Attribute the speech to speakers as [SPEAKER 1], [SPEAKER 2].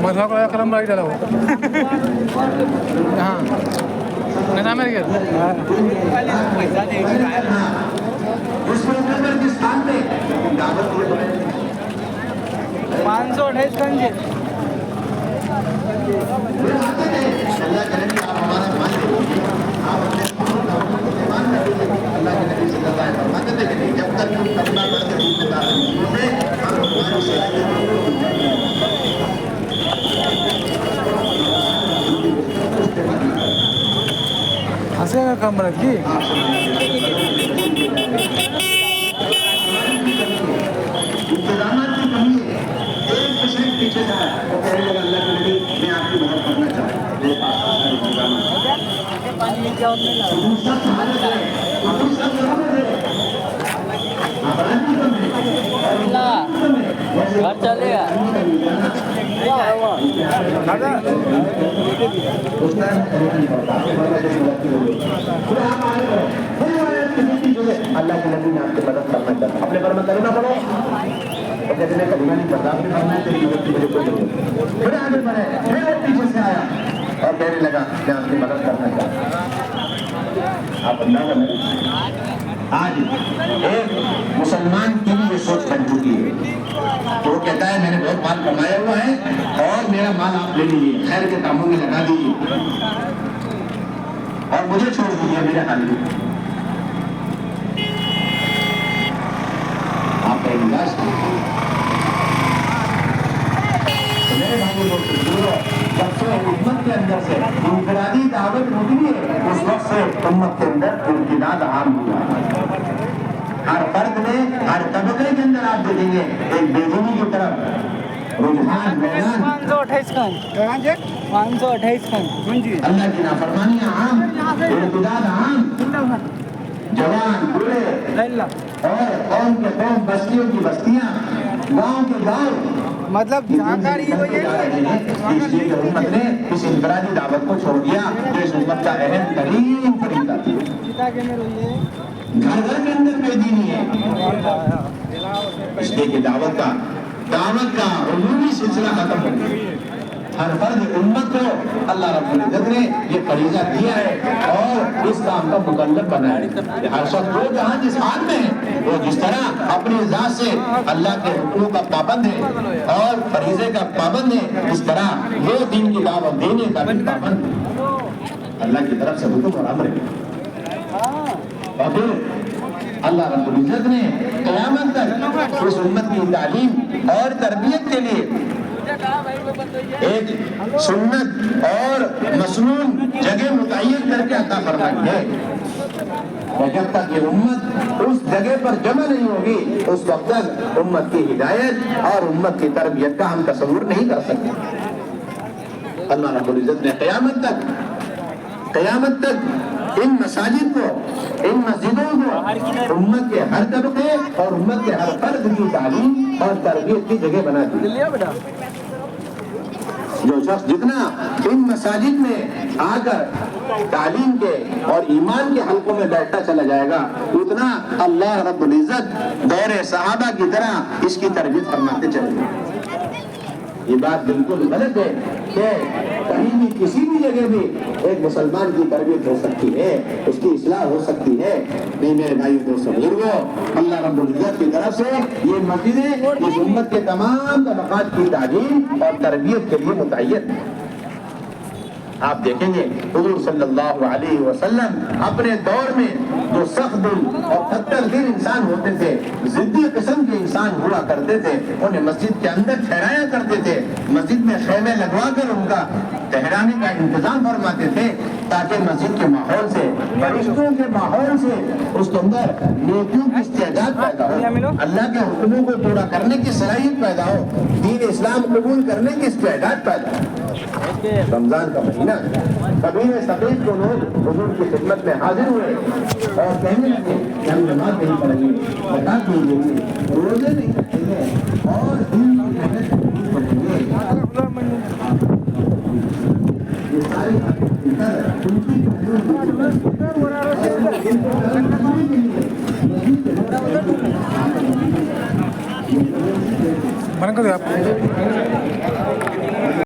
[SPEAKER 1] मधुआ को कलम लाइट डाला वो हाँ नहीं मेरे घर हंसे का काम बना की
[SPEAKER 2] पीछे जा रहा है तो कहने लगा अल्लाह के नबी मैं आपकी मदद करना चाहता हूँ मेरे पास घर चलेगा अल्लाह के नबी ने आपकी मदद करना चाहता अपने पर में करना पड़ो और कहते हैं कभी नहीं पता आपने करना है तेरी मदद की मुझे कोई नहीं फिर आगे बढ़े फिर वो पीछे से आया और कहने लगा मैं आपकी मदद करना चाहता आप अंदाजा करें आज एक मुसलमान की भी ये सोच बन चुकी है तो वो कहता है मैंने बहुत माल कमाया हुआ है और मेरा माल आप ले लीजिए खैर के कामों में लगा दीजिए और मुझे छोड़ दीजिए मेरे हाल में आपका इलाज जब से उम्मत के अंदर से इनफरादी दावत निकली है उस वक्त से उम्मत के अंदर इनकिलाब आम हुआ हर फर्द में हर तबके के अंदर आप देखेंगे एक बेदीनी की तरफ रुझान
[SPEAKER 3] 528 खान
[SPEAKER 2] अल्लाह की नाफरमानियां आम इनकिलाब आम जवान बूढ़े और कौम के कौम बस्तियों की बस्तियां गांव के गांव
[SPEAKER 3] मतलब जानकारी हो ये
[SPEAKER 2] इसलिए उम्मत ने इस इनफरादी दावत को छोड़ दिया जो इस उम्मत का अहम तरीन फरीदा थी घर घर के अंदर बेदीनी है इसलिए कि दावत का उलूमी सिलसिला खत्म हो गया हर फर्द उम्मत को अल्लाह रब्बुल इज्जत ने ये फरीजा दिया है और इस काम का मुकल्लफ बनाया है हर शख्स जो जहाँ जिस हाल में है वो जिस तरह अपनी जात से अल्लाह के हुक्मों का पाबंद है और फरीजे का पाबंद है इस तरह वो दीन की दावत देने का भी पाबंद है अल्लाह की तरफ से हुक्म और अमर है और फिर अल्लाह रब्बुल इज्जत ने क़यामत तक उस उम्मत की तालीम और तरबियत के लिए एक सुन्नत और मसनून जगह मुतय्यन करके अता फरमाई है जब तक ये उम्मत उस जगह पर जमा नहीं होगी उस वक्त तक उम्मत की हिदायत और उम्मत की तरबियत का हम तस्वुर नहीं कर सकते अल्लाह रब्बुल इज्जत ने क़यामत तक इन मसाजिद को इन मस्जिदों को उम्मत के हर तबके और उम्मत के हर फर्द की तालीम और तरबियत की जगह बना दी जो शख्स जितना इन मसाजिद में आकर तालीम के और ईमान के हलकों में बैठता चला जाएगा उतना अल्लाह रब्बुल इज्जत दौरे सहाबा की तरह इसकी तरबियत फरमाते चलेंगे ये बात बिल्कुल गलत है कि कहीं भी किसी भी जगह भी एक मुसलमान की तरबियत हो सकती है उसकी इस्लाह हो सकती है नहीं मेरे भाई दोस्तों बुजुर्गों अल्लाह रब्बुल इज्जत की तरफ से ये मस्जिदें इस उम्मत के तमाम तबकात की तालीम और तरबियत के लिए मुतय्यन है आप देखेंगे हुजूर सल्लल्लाहु अलैहि वसल्लम अपने दौर में जो सख्त दिल और खट्टर दिल इंसान होते थे जिद्दी किस्म के इंसान हुआ करते थे उन्हें मस्जिद के अंदर ठहराया करते थे मस्जिद में खेमे लगवा कर उनका ठहराने का इंतजाम फरमाते थे ताकि मस्जिद के माहौल से फरिश्तों के माहौल से उसके अंदर नेकियों की इस्तेदाद पैदा हो अल्लाह के हुक्मों को पूरा करने की सलाहियत पैदा हो दीन इस्लाम कबूल करने की इस्तेदाद पैदा हो رمضان کا مہینہ کبیر ثقیف کو لوگ حضور کی خدمت میں حاضر ہوئے اور کہنے لگے کہ ہم نماز نہیں پڑھیں گے، زکات نہیں دیں گے، روزے نہیں رکھیں گے اور دین کی محنت نہیں پڑھیں گے۔ یہ ساری ان کی
[SPEAKER 1] بنا کر دے آپ